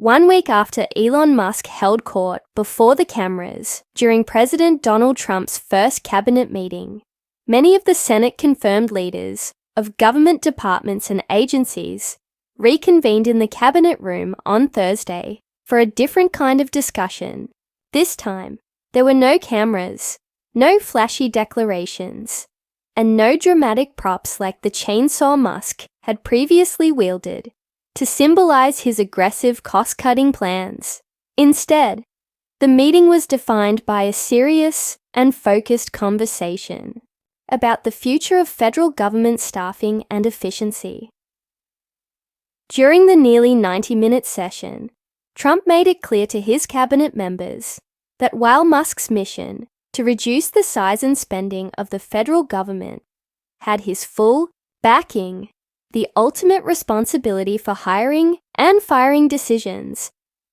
1 week after Elon Musk held court before the cameras during President Donald Trump's first cabinet meeting, many of the Senate-confirmed leaders of government departments and agencies reconvened in the cabinet room on Thursday for a different kind of discussion. This time, there were no cameras, no flashy declarations, and no dramatic props like the chainsaw Musk had previously wielded to symbolize his aggressive cost-cutting plans. Instead, the meeting was defined by a serious and focused conversation about the future of federal government staffing and efficiency. During the nearly 90-minute session, Trump made it clear to his cabinet members that while Musk's mission to reduce the size and spending of the federal government had his full backing, the ultimate responsibility for hiring and firing decisions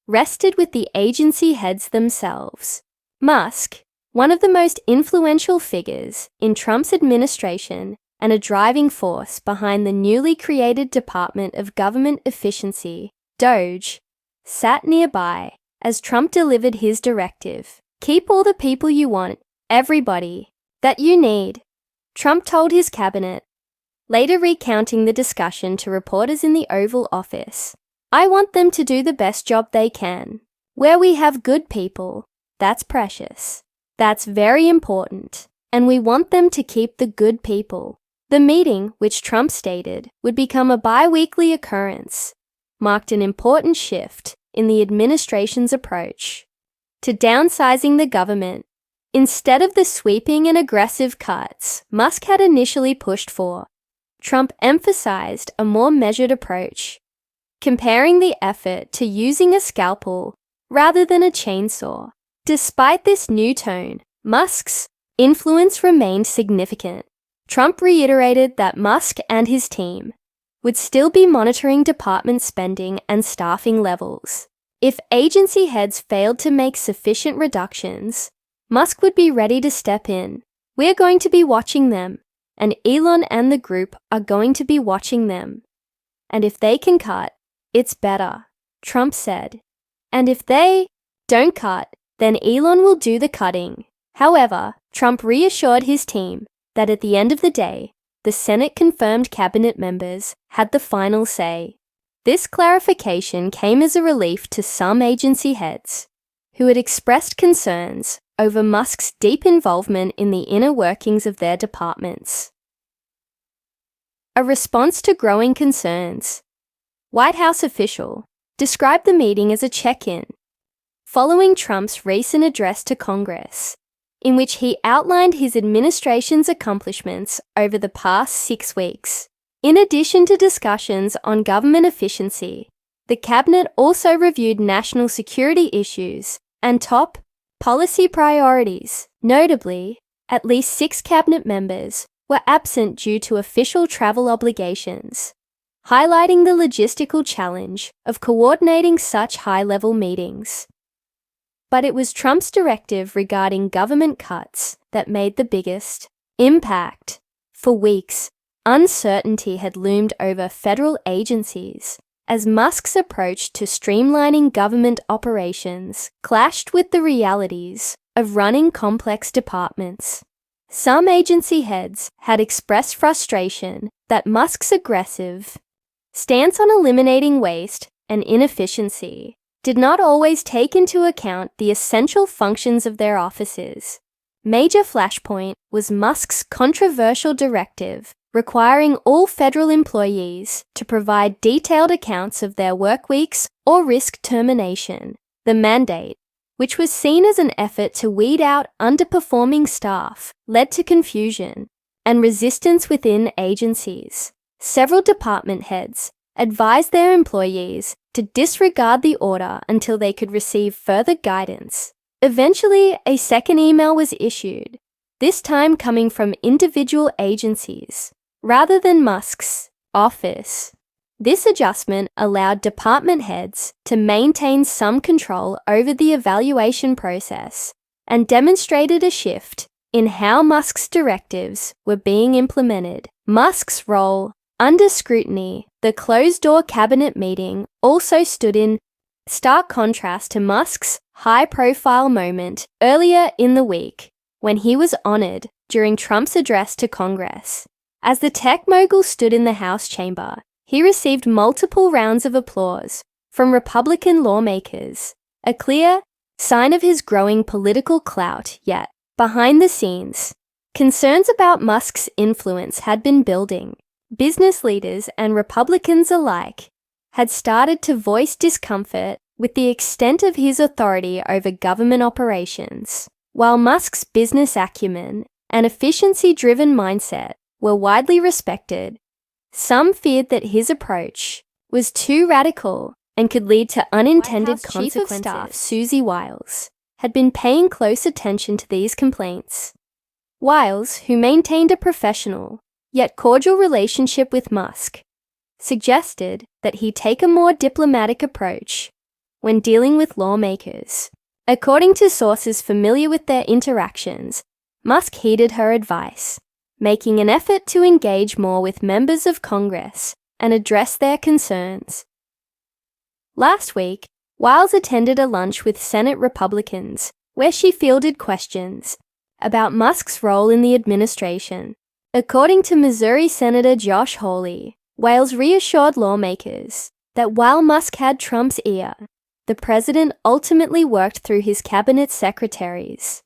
rested with the agency heads themselves. Musk, one of the most influential figures in Trump's administration and a driving force behind the newly created Department of Government Efficiency, DOGE, sat nearby as Trump delivered his directive. "Keep all the people you want, everybody, that you need," Trump told his cabinet, later recounting the discussion to reporters in the Oval Office. "I want them to do the best job they can. Where we have good people, that's precious. That's very important, and we want them to keep the good people." The meeting, which Trump stated would become a bi-weekly occurrence, marked an important shift in the administration's approach to downsizing the government. Instead of the sweeping and aggressive cuts Musk had initially pushed for, Trump emphasized a more measured approach, comparing the effort to using a scalpel rather than a chainsaw. Despite this new tone, Musk's influence remained significant. Trump reiterated that Musk and his team would still be monitoring department spending and staffing levels. If agency heads failed to make sufficient reductions, Musk would be ready to step in. "We're going to be watching them, and Elon and the group are going to be watching them. And if they can cut, it's better," Trump said. "And if they don't cut, then Elon will do the cutting." However, Trump reassured his team that at the end of the day, the Senate-confirmed cabinet members had the final say. This clarification came as a relief to some agency heads who had expressed concerns over Musk's deep involvement in the inner workings of their departments. A response to growing concerns. White House official described the meeting as a check-in, following Trump's recent address to Congress, in which he outlined his administration's accomplishments over the past 6 weeks. In addition to discussions on government efficiency, the cabinet also reviewed national security issues and top policy priorities. Notably, at least 6 cabinet members were absent due to official travel obligations, highlighting the logistical challenge of coordinating such high-level meetings. But it was Trump's directive regarding government cuts that made the biggest impact. For weeks, uncertainty had loomed over federal agencies as Musk's approach to streamlining government operations clashed with the realities of running complex departments. Some agency heads had expressed frustration that Musk's aggressive stance on eliminating waste and inefficiency did not always take into account the essential functions of their offices. Major flashpoint was Musk's controversial directive requiring all federal employees to provide detailed accounts of their work weeks or risk termination. The mandate, which was seen as an effort to weed out underperforming staff, led to confusion and resistance within agencies. Several department heads advised their employees to disregard the order until they could receive further guidance. Eventually, a second email was issued, this time coming from individual agencies, rather than Musk's office. This adjustment allowed department heads to maintain some control over the evaluation process and demonstrated a shift in how Musk's directives were being implemented. Musk's role under scrutiny. The closed-door cabinet meeting also stood in stark contrast to Musk's high-profile moment earlier in the week when he was honored during Trump's address to Congress. As the tech mogul stood in the House chamber, he received multiple rounds of applause from Republican lawmakers, a clear sign of his growing political clout. Yet, behind the scenes, concerns about Musk's influence had been building. Business leaders and Republicans alike had started to voice discomfort with the extent of his authority over government operations. While Musk's business acumen and efficiency-driven mindset were widely respected, some feared that his approach was too radical and could lead to unintended consequences. Chief of Staff Susie Wiles had been paying close attention to these complaints. Wiles, who maintained a professional yet cordial relationship with Musk, suggested that he take a more diplomatic approach when dealing with lawmakers. According to sources familiar with their interactions, Musk heeded her advice, making an effort to engage more with members of Congress and address their concerns. Last week, Wiles attended a lunch with Senate Republicans where she fielded questions about Musk's role in the administration. According to Missouri Senator Josh Hawley, Wiles reassured lawmakers that while Musk had Trump's ear, the president ultimately worked through his cabinet secretaries.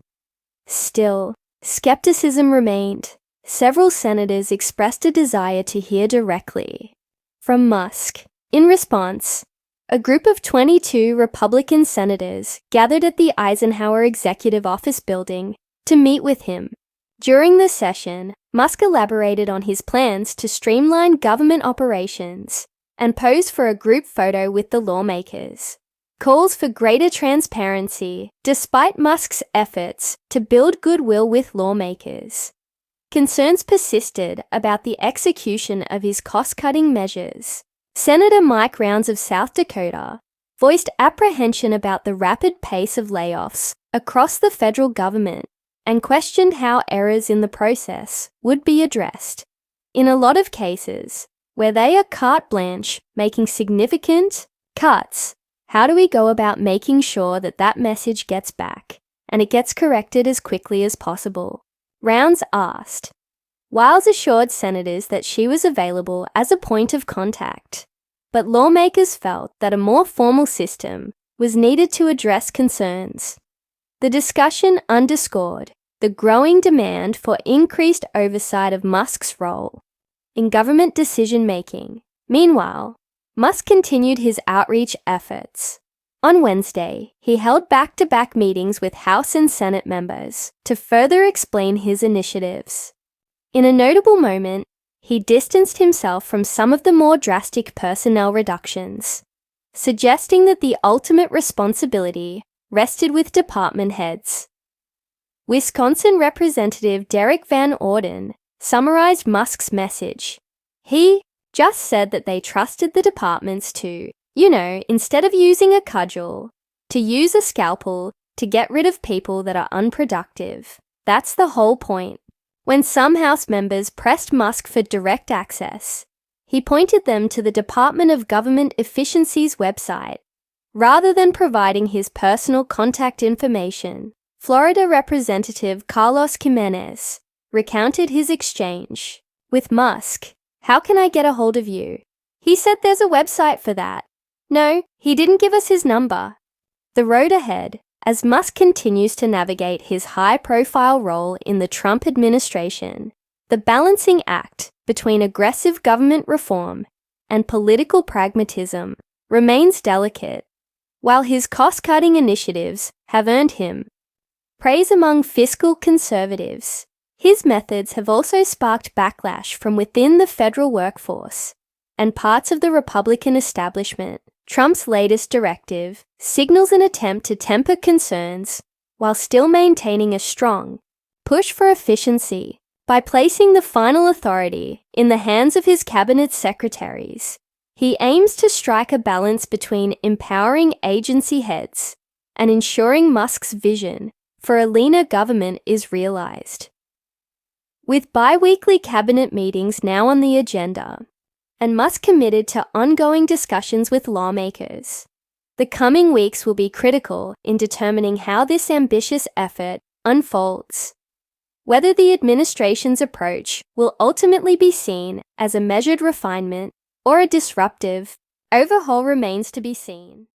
Still, skepticism remained. Several senators expressed a desire to hear directly from Musk. In response, a group of 22 Republican senators gathered at the Eisenhower Executive Office building to meet with him. During the session, Musk elaborated on his plans to streamline government operations and pose for a group photo with the lawmakers. Calls for greater transparency, despite Musk's efforts to build goodwill with lawmakers. Concerns persisted about the execution of his cost-cutting measures. Senator Mike Rounds of South Dakota voiced apprehension about the rapid pace of layoffs across the federal government and questioned how errors in the process would be addressed. In a lot of cases, where they are carte blanche making significant cuts, how do we go about making sure that that message gets back and it gets corrected as quickly as possible? Rounds asked. Wiles assured senators that she was available as a point of contact, but lawmakers felt that a more formal system was needed to address concerns. The discussion underscored the growing demand for increased oversight of Musk's role in government decision-making. Meanwhile, Musk continued his outreach efforts. On Wednesday, he held back-to-back meetings with House and Senate members to further explain his initiatives. In a notable moment, he distanced himself from some of the more drastic personnel reductions, suggesting that the ultimate responsibility rested with department heads. Wisconsin Representative Derek Van Orden summarized Musk's message. He just said that they trusted the departments to, instead of using a cudgel, to use a scalpel to get rid of people that are unproductive. That's the whole point. When some House members pressed Musk for direct access, he pointed them to the Department of Government Efficiency's website, rather than providing his personal contact information. Florida Representative Carlos Jimenez recounted his exchange with Musk. "How can I get a hold of you?" "He said there's a website for that." "No, he didn't give us his number." The road ahead, as Musk continues to navigate his high-profile role in the Trump administration, the balancing act between aggressive government reform and political pragmatism remains delicate. While his cost-cutting initiatives have earned him praise among fiscal conservatives, his methods have also sparked backlash from within the federal workforce and parts of the Republican establishment. Trump's latest directive signals an attempt to temper concerns while still maintaining a strong push for efficiency. By placing the final authority in the hands of his cabinet secretaries, he aims to strike a balance between empowering agency heads and ensuring Musk's vision for a leaner government is realized. With bi-weekly cabinet meetings now on the agenda, and Musk committed to ongoing discussions with lawmakers, The coming weeks will be critical in determining how this ambitious effort unfolds. Whether the administration's approach will ultimately be seen as a measured refinement or a disruptive overhaul remains to be seen.